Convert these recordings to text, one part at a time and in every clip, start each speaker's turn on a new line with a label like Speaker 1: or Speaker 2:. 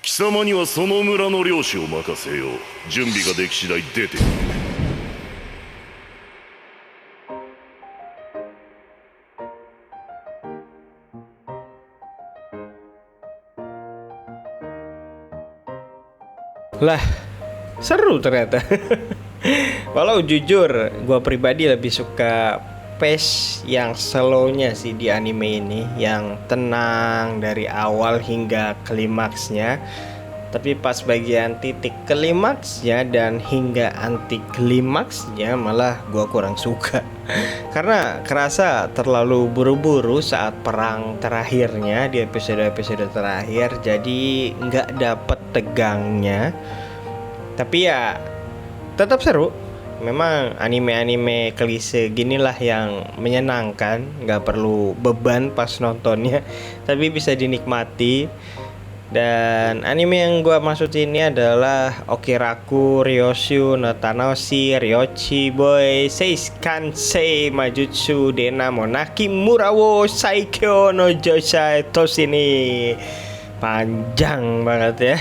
Speaker 1: 貴様にはその村の領主を任せよう。準備ができ次第出てくる。
Speaker 2: Lah, seru ternyata. Walau jujur, gue pribadi lebih suka pace yang slownya sih di anime ini, yang tenang dari awal hingga klimaksnya. Tapi pas bagian titik klimaksnya dan hingga anti klimaksnya malah gue kurang suka. Karena kerasa terlalu buru-buru saat perang terakhirnya di episode-episode terakhir, jadi nggak dapet tegangnya. Tapi ya tetap seru. Memang anime-anime klise ginilah yang menyenangkan, nggak perlu beban pas nontonnya, tapi bisa dinikmati. Dan anime yang gua maksud ini adalah Okiraku Ryoshu no Tanoshi Ryochi Boy Seikansei Majutsu Denamo Naki Murawo Saikyo no Josai Toshini. Panjang banget ya.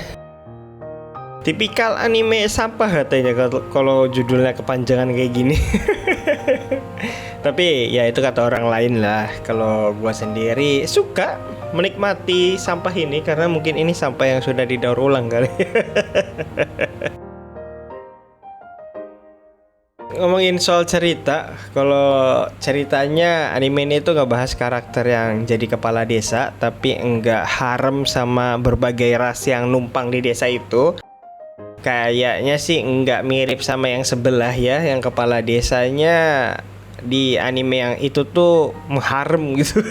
Speaker 2: Tipikal anime sampah katanya kalau judulnya kepanjangan kayak gini. Tapi ya itu kata orang lain lah. Kalau gua sendiri suka menikmati sampah ini karena mungkin ini sampah yang sudah didaur ulang kali. Ngomongin soal cerita, kalau ceritanya anime ini tuh nggak bahas karakter yang jadi kepala desa, tapi enggak harem sama berbagai ras yang numpang di desa itu. Kayaknya sih enggak mirip sama yang sebelah ya, yang kepala desanya di anime yang itu tuh mengharem gitu.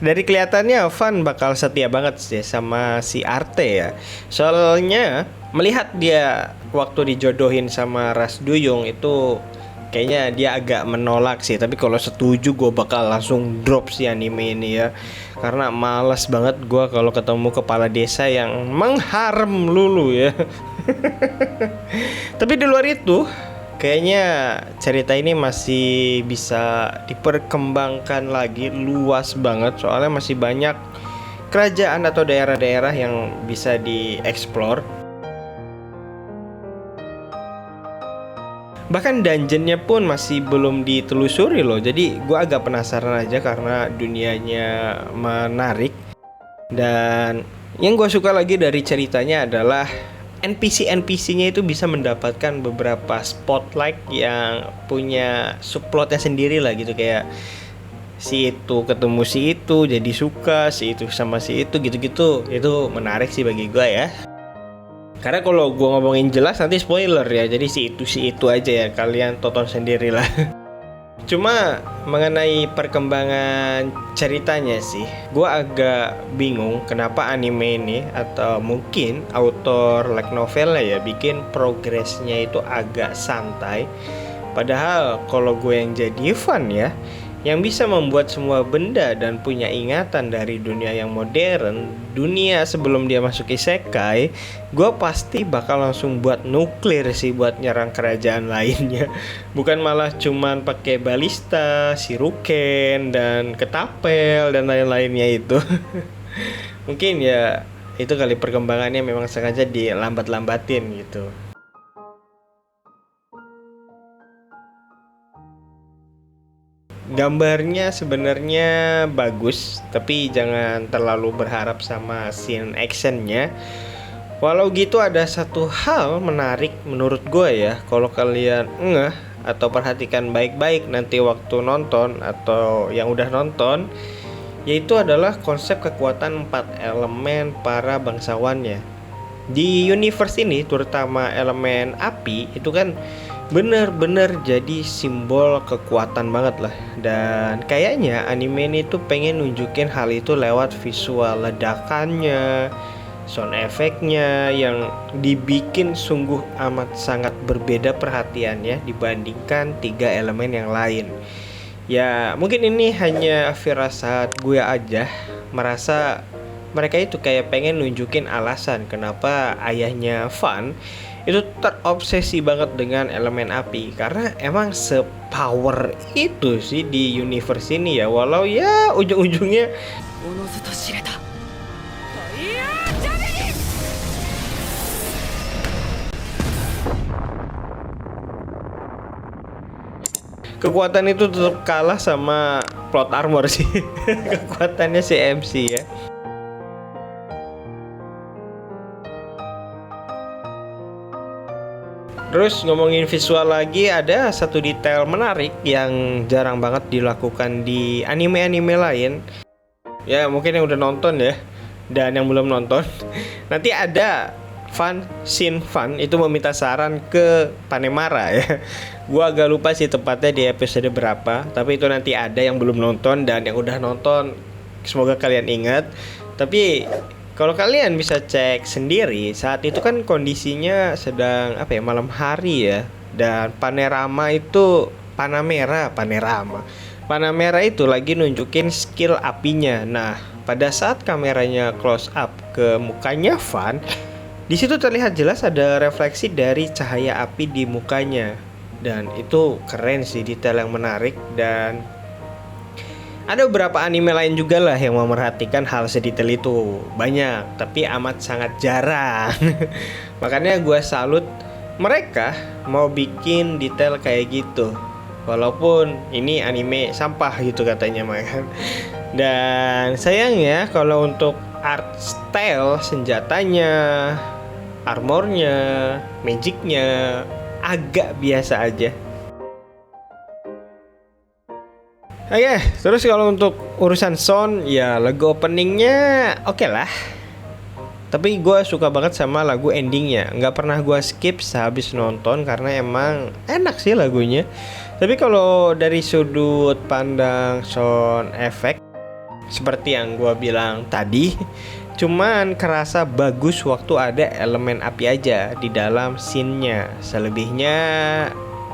Speaker 2: Dari kelihatannya Van bakal setia banget sih sama si Arte ya. Soalnya melihat dia waktu dijodohin sama Ras Duyung itu kayaknya dia agak menolak sih. Tapi kalau setuju gue bakal langsung drop si anime ini ya. Karena malas banget gue kalau ketemu kepala desa yang mengharem lulu ya. Tapi di luar itu kayaknya cerita ini masih bisa diperkembangkan lagi luas banget. Soalnya masih banyak kerajaan atau daerah-daerah yang bisa dieksplor. Bahkan dungeonnya pun masih belum ditelusuri loh. Jadi gue agak penasaran aja karena dunianya menarik. Dan yang gue suka lagi dari ceritanya adalah NPC-NPC-nya itu bisa mendapatkan beberapa spotlight yang punya subplotnya sendiri lah gitu. Kayak si itu ketemu si itu jadi suka, si itu sama si itu gitu-gitu. Itu menarik sih bagi gue ya. Karena kalau gue ngomongin jelas nanti spoiler ya. Jadi si itu aja ya, kalian tonton sendirilah. Cuma mengenai perkembangan ceritanya sih, gue agak bingung kenapa anime ini atau mungkin autor light novelnya ya bikin progresnya itu agak santai. Padahal kalau gue yang jadi fan ya, yang bisa membuat semua benda dan punya ingatan dari dunia yang modern, dunia sebelum dia masuk isekai, gue pasti bakal langsung buat nuklir sih buat nyerang kerajaan lainnya. Bukan malah cuman pakai balista, shuriken, dan ketapel dan lain-lainnya itu. Mungkin ya itu kali perkembangannya memang sengaja dilambat-lambatin gitu. Gambarnya sebenarnya bagus, tapi jangan terlalu berharap sama scene actionnya. Walau gitu ada satu hal menarik menurut gue ya. Kalau kalian ngeh atau perhatikan baik-baik nanti waktu nonton atau yang udah nonton, yaitu adalah konsep kekuatan 4 elemen para bangsawannya. Di universe ini terutama elemen api itu kan bener-bener jadi simbol kekuatan banget lah. Dan kayaknya anime ini tuh pengen nunjukin hal itu lewat visual ledakannya, sound effect-nya yang dibikin sungguh amat sangat berbeda perhatiannya dibandingkan 3 elemen yang lain. Ya mungkin ini hanya firasat gue aja, merasa mereka itu kayak pengen nunjukin alasan kenapa ayahnya Van itu terobsesi banget dengan elemen api. Karena emang sepower itu sih di universe ini ya. Walau ya ujung-ujungnya Kekuatan itu tetap kalah sama plot armor sih. Kekuatannya si MC ya. Terus ngomongin visual lagi, ada satu detail menarik yang jarang banget dilakukan di anime-anime lain. Ya mungkin yang udah nonton ya, dan yang belum nonton. Nanti ada scene fun itu meminta saran ke Panemara ya. Gua agak lupa sih tepatnya di episode berapa, tapi itu nanti ada yang belum nonton, dan yang udah nonton semoga kalian ingat. Tapi kalau kalian bisa cek sendiri, saat itu kan kondisinya sedang malam hari ya, dan Panamera itu lagi nunjukin skill apinya. Nah, pada saat kameranya close up ke mukanya Van, di situ terlihat jelas ada refleksi dari cahaya api di mukanya, dan itu keren sih, detail yang menarik. Dan ada beberapa anime lain juga lah yang memerhatikan hal sedetail itu, banyak tapi amat sangat jarang. Makanya gue salut mereka mau bikin detail kayak gitu, walaupun ini anime sampah gitu katanya mah. Dan sayangnya kalau untuk art style senjatanya, armornya, magicnya agak biasa aja. Oke, terus kalau untuk urusan sound ya lagu openingnya oke lah. Tapi gue suka banget sama lagu endingnya, nggak pernah gue skip sehabis nonton karena emang enak sih lagunya. Tapi kalau dari sudut pandang sound effect, seperti yang gue bilang tadi, cuman kerasa bagus waktu ada elemen api aja di dalam scene-nya. Selebihnya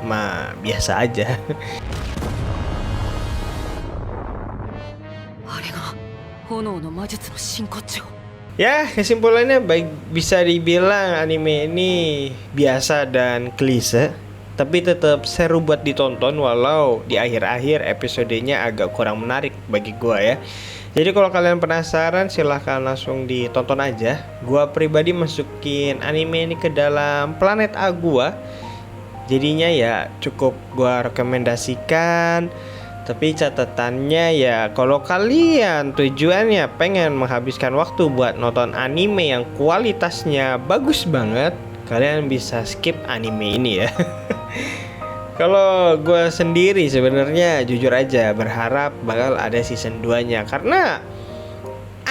Speaker 2: mah biasa aja. Ya, kesimpulannya bisa dibilang anime ini biasa dan klise, tapi tetap seru buat ditonton walau di akhir-akhir episodenya agak kurang menarik bagi gua ya. Jadi kalau kalian penasaran silahkan langsung ditonton aja. Gua pribadi masukin anime ini ke dalam planet A gua. Jadinya ya cukup gua rekomendasikan. Tapi catatannya ya, kalau kalian tujuannya pengen menghabiskan waktu buat nonton anime yang kualitasnya bagus banget, kalian bisa skip anime ini ya. Kalau gue sendiri sebenarnya jujur aja berharap bakal ada season 2-nya, karena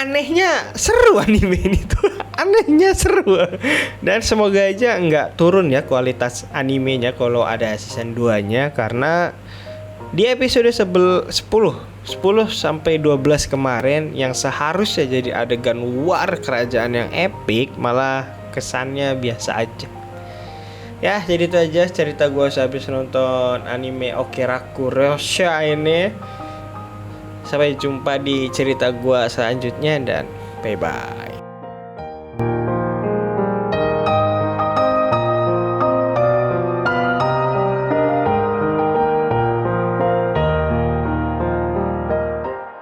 Speaker 2: anehnya seru anime ini tuh. Anehnya seru. Dan semoga aja nggak turun ya kualitas animenya kalau ada season 2-nya, karena di episode 10 sampai 12 kemarin yang seharusnya jadi adegan war kerajaan yang epic malah kesannya biasa aja. Ya, jadi itu aja cerita gue sehabis nonton anime Okiraku Rosha ini. Sampai jumpa di cerita gue selanjutnya dan bye bye.